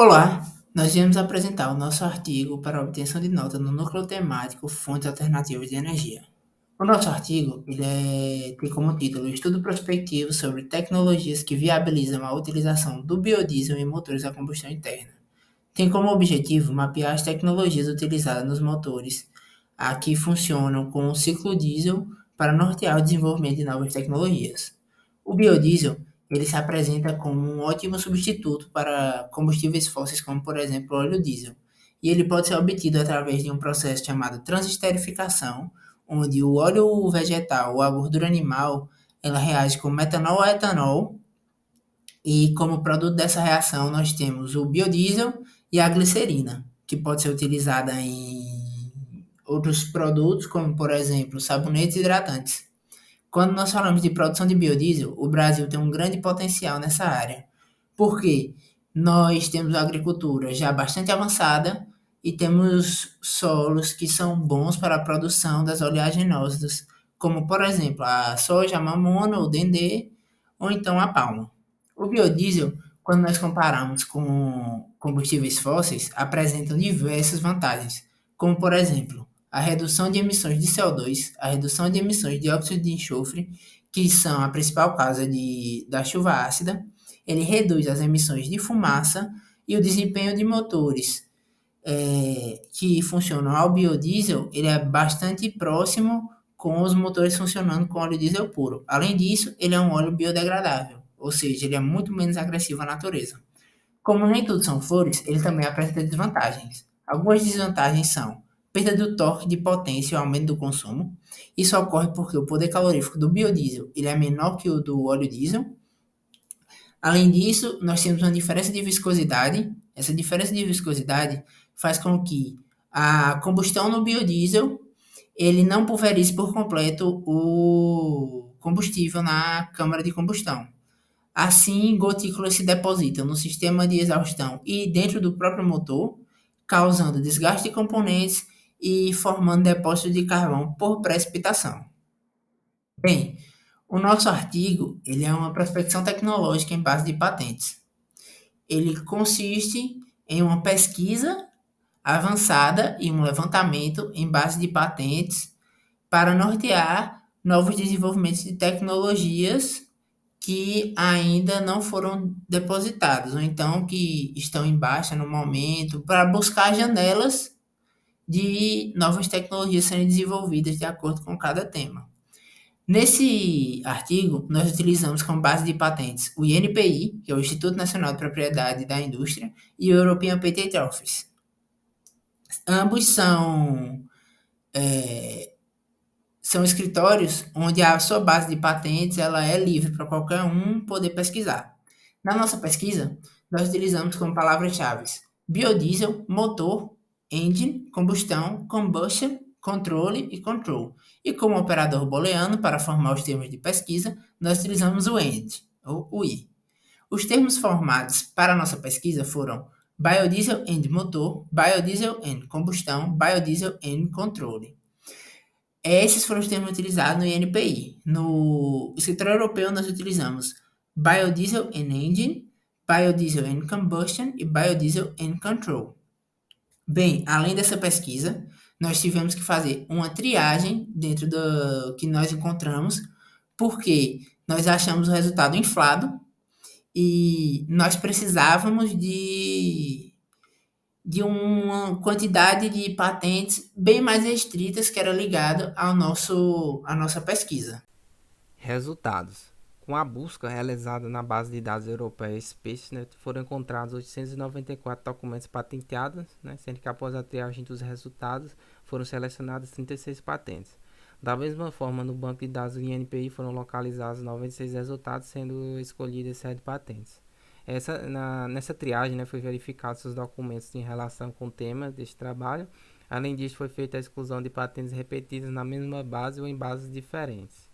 Olá, nós viemos apresentar o nosso artigo para obtenção de nota no núcleo temático Fontes Alternativas de Energia. O nosso artigo tem como título Estudo prospectivo sobre tecnologias que viabilizam a utilização do biodiesel em motores a combustão interna. Tem como objetivo mapear as tecnologias utilizadas nos motores que funcionam com o ciclo diesel para nortear o desenvolvimento de novas tecnologias. O biodiesel ele se apresenta como um ótimo substituto para combustíveis fósseis, como por exemplo o óleo diesel, e ele pode ser obtido através de um processo chamado transesterificação, onde o óleo vegetal ou a gordura animal ela reage com metanol a etanol e como produto dessa reação, nós temos o biodiesel e a glicerina, que pode ser utilizada em outros produtos, como por exemplo sabonetes e hidratantes. Quando nós falamos de produção de biodiesel, o Brasil tem um grande potencial nessa área, porque nós temos uma agricultura já bastante avançada e temos solos que são bons para a produção das oleaginosas, como por exemplo a soja, a mamona, o dendê ou então a palma. O biodiesel, quando nós comparamos com combustíveis fósseis, apresentam diversas vantagens, como por exemplo a redução de emissões de CO2, a redução de emissões de dióxido de enxofre, que são a principal causa da chuva ácida. Ele reduz as emissões de fumaça e o desempenho de motores que funcionam ao biodiesel, ele é bastante próximo com os motores funcionando com óleo diesel puro. Além disso, ele é um óleo biodegradável, ou seja, ele é muito menos agressivo à natureza. Como nem tudo são flores, ele também apresenta desvantagens. Algumas desvantagens são perda do torque de potência e o aumento do consumo. Isso ocorre porque o poder calorífico do biodiesel ele é menor que o do óleo diesel. Além disso, nós temos uma diferença de viscosidade. Essa diferença de viscosidade faz com que a combustão no biodiesel ele não pulverize por completo o combustível na câmara de combustão. Assim, gotículas se depositam no sistema de exaustão e dentro do próprio motor, causando desgaste de componentes e formando depósitos de carvão por precipitação. Bem, o nosso artigo ele é uma prospecção tecnológica em base de patentes. Ele consiste em uma pesquisa avançada e um levantamento em base de patentes para nortear novos desenvolvimentos de tecnologias que ainda não foram depositados, ou então que estão em baixa no momento, para buscar janelas de novas tecnologias serem desenvolvidas de acordo com cada tema. Nesse artigo, nós utilizamos como base de patentes o INPI, que é o Instituto Nacional de Propriedade da Indústria, e o European Patent Office. Ambos são escritórios onde a sua base de patentes ela é livre para qualquer um poder pesquisar. Na nossa pesquisa, nós utilizamos como palavras-chave biodiesel, motor, engine, combustão, combustion, controle e control. E como operador booleano, para formar os termos de pesquisa, nós utilizamos o AND, ou o I. Os termos formados para a nossa pesquisa foram biodiesel and motor, biodiesel and combustão, biodiesel and controle. Esses foram os termos utilizados no INPI. No escritório europeu, nós utilizamos Biodiesel and Engine, Biodiesel and Combustion e Biodiesel and Control. Bem, além dessa pesquisa, nós tivemos que fazer uma triagem dentro do que nós encontramos, porque nós achamos o resultado inflado e nós precisávamos de uma quantidade de patentes bem mais restritas que era ligado à nossa pesquisa. Resultados: com a busca realizada na base de dados europeia SpaceNet, foram encontrados 894 documentos patenteados, sendo que após a triagem dos resultados foram selecionadas 36 patentes. Da mesma forma, no banco de dados do INPI foram localizados 96 resultados, sendo escolhidas 7 patentes. Nessa triagem, foi verificado se os documentos em relação com o tema deste trabalho. Além disso, foi feita a exclusão de patentes repetidas na mesma base ou em bases diferentes.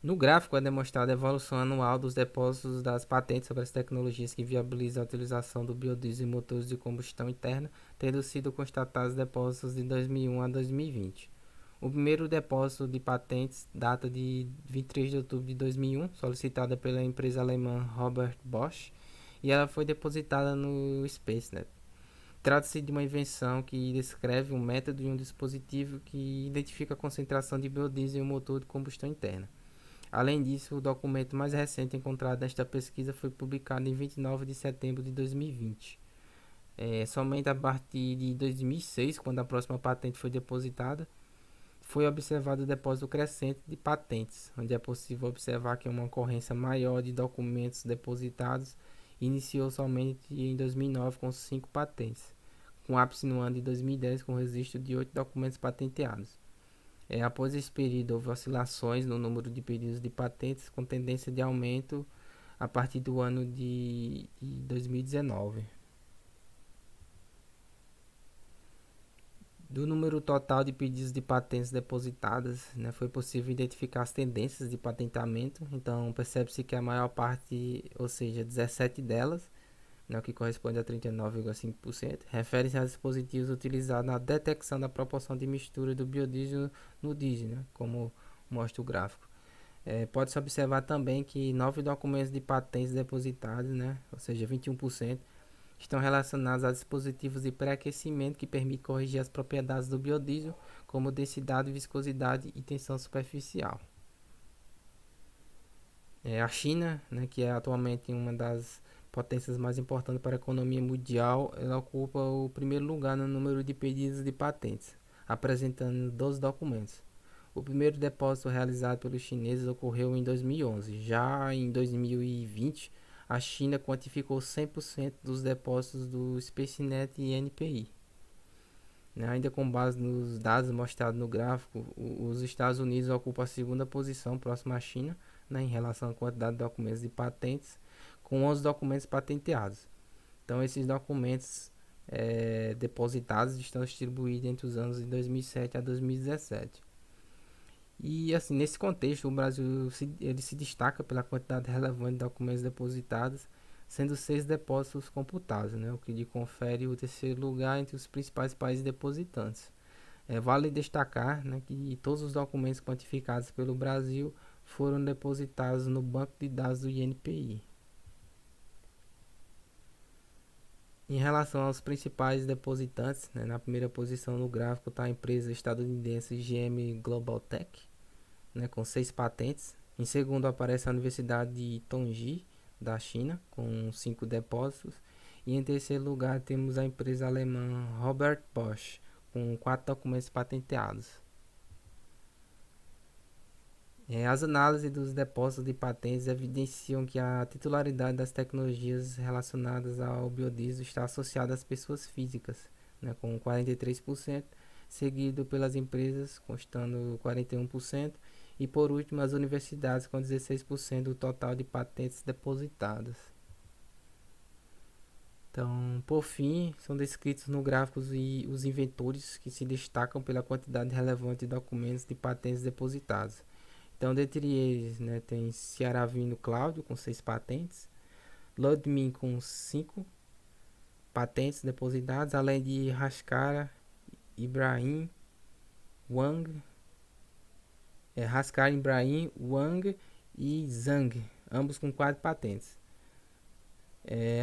No gráfico é demonstrada a evolução anual dos depósitos das patentes sobre as tecnologias que viabilizam a utilização do biodiesel em motores de combustão interna, tendo sido constatados depósitos de 2001 a 2020. O primeiro depósito de patentes data de 23 de outubro de 2001, solicitada pela empresa alemã Robert Bosch, e ela foi depositada no SpaceNet. Trata-se de uma invenção que descreve um método e um dispositivo que identifica a concentração de biodiesel em um motor de combustão interna. Além disso, o documento mais recente encontrado nesta pesquisa foi publicado em 29 de setembro de 2020. Somente a partir de 2006, quando a próxima patente foi depositada, foi observado o depósito crescente de patentes, onde é possível observar que uma ocorrência maior de documentos depositados iniciou somente em 2009 com 5 patentes, com ápice no ano de 2010 com registro de 8 documentos patenteados. Após esse período, houve oscilações no número de pedidos de patentes, com tendência de aumento a partir do ano de 2019. Do número total de pedidos de patentes depositadas, né, foi possível identificar as tendências de patenteamento. Então, percebe-se que a maior parte, ou seja, 17 delas, né, o que corresponde a 39,5%, referem-se a dispositivos utilizados na detecção da proporção de mistura do biodiesel no diesel, né, como mostra o gráfico. Pode-se observar também que 9 documentos de patentes depositados, né, ou seja, 21%, estão relacionados a dispositivos de pré-aquecimento que permitem corrigir as propriedades do biodiesel, como densidade, viscosidade e tensão superficial. A China, né, que é atualmente uma das potências mais importantes para a economia mundial, ela ocupa o primeiro lugar no número de pedidos de patentes, apresentando 12 documentos. O primeiro depósito realizado pelos chineses ocorreu em 2011. Já em 2020, a China quantificou 100% dos depósitos do SpaceNet e NPI. Ainda com base nos dados mostrados no gráfico, os Estados Unidos ocupam a segunda posição próxima à China, né, em relação à quantidade de documentos de patentes, com 11 documentos patenteados. Então, esses documentos depositados estão distribuídos entre os anos de 2007 a 2017. E assim, nesse contexto, o Brasil ele se destaca pela quantidade relevante de documentos depositados, sendo 6 depósitos computados, né, o que lhe confere o terceiro lugar entre os principais países depositantes. Vale destacar, né, que todos os documentos quantificados pelo Brasil foram depositados no banco de dados do INPI. Em relação aos principais depositantes, né, na primeira posição no gráfico está a empresa estadunidense GM Global Tech, né, com 6 patentes. Em segundo aparece a Universidade de Tongji, da China, com 5 depósitos. E em terceiro lugar temos a empresa alemã Robert Bosch, com 4 documentos patenteados. As análises dos depósitos de patentes evidenciam que a titularidade das tecnologias relacionadas ao biodiesel está associada às pessoas físicas, né, com 43%, seguido pelas empresas, constando 41%, e por último as universidades, com 16% do total de patentes depositadas. Então, por fim, são descritos no gráfico os inventores que se destacam pela quantidade relevante de documentos de patentes depositados. Então, dentre eles, né, tem Ciaravino Cláudio, com 6 patentes, Ludmin, com 5 patentes depositadas, além de Raskara Ibrahim Wang, Wang e Zhang, ambos com 4 patentes.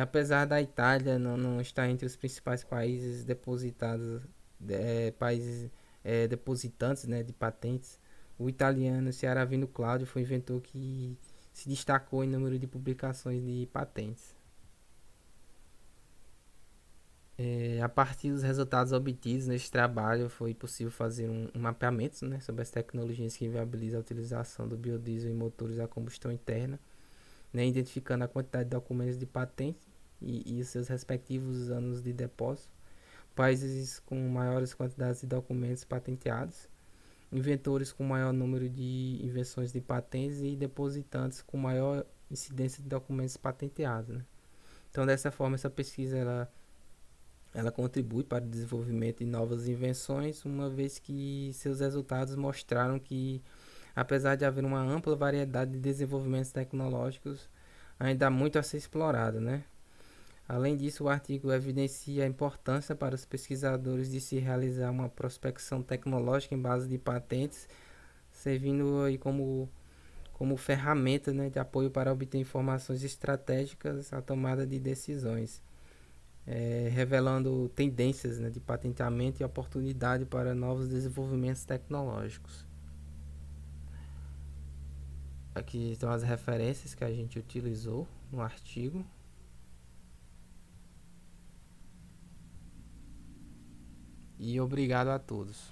Apesar da Itália não estar entre os principais países depositados, depositantes, né, de patentes, o italiano Ciaravino Cláudio foi o inventor que se destacou em número de publicações de patentes. A partir dos resultados obtidos neste trabalho, foi possível fazer um mapeamento, né, sobre as tecnologias que viabilizam a utilização do biodiesel em motores a combustão interna, né, identificando a quantidade de documentos de patente e os seus respectivos anos de depósito, países com maiores quantidades de documentos patenteados, inventores com maior número de invenções de patentes e depositantes com maior incidência de documentos patenteados, né? Então, dessa forma, essa pesquisa ela contribui para o desenvolvimento de novas invenções, uma vez que seus resultados mostraram que, apesar de haver uma ampla variedade de desenvolvimentos tecnológicos, ainda há muito a ser explorado, né? Além disso, o artigo evidencia a importância para os pesquisadores de se realizar uma prospecção tecnológica em base de patentes, servindo aí como como ferramenta, né, de apoio para obter informações estratégicas à tomada de decisões, revelando tendências, né, de patenteamento e oportunidade para novos desenvolvimentos tecnológicos. Aqui estão as referências que a gente utilizou no artigo. E obrigado a todos.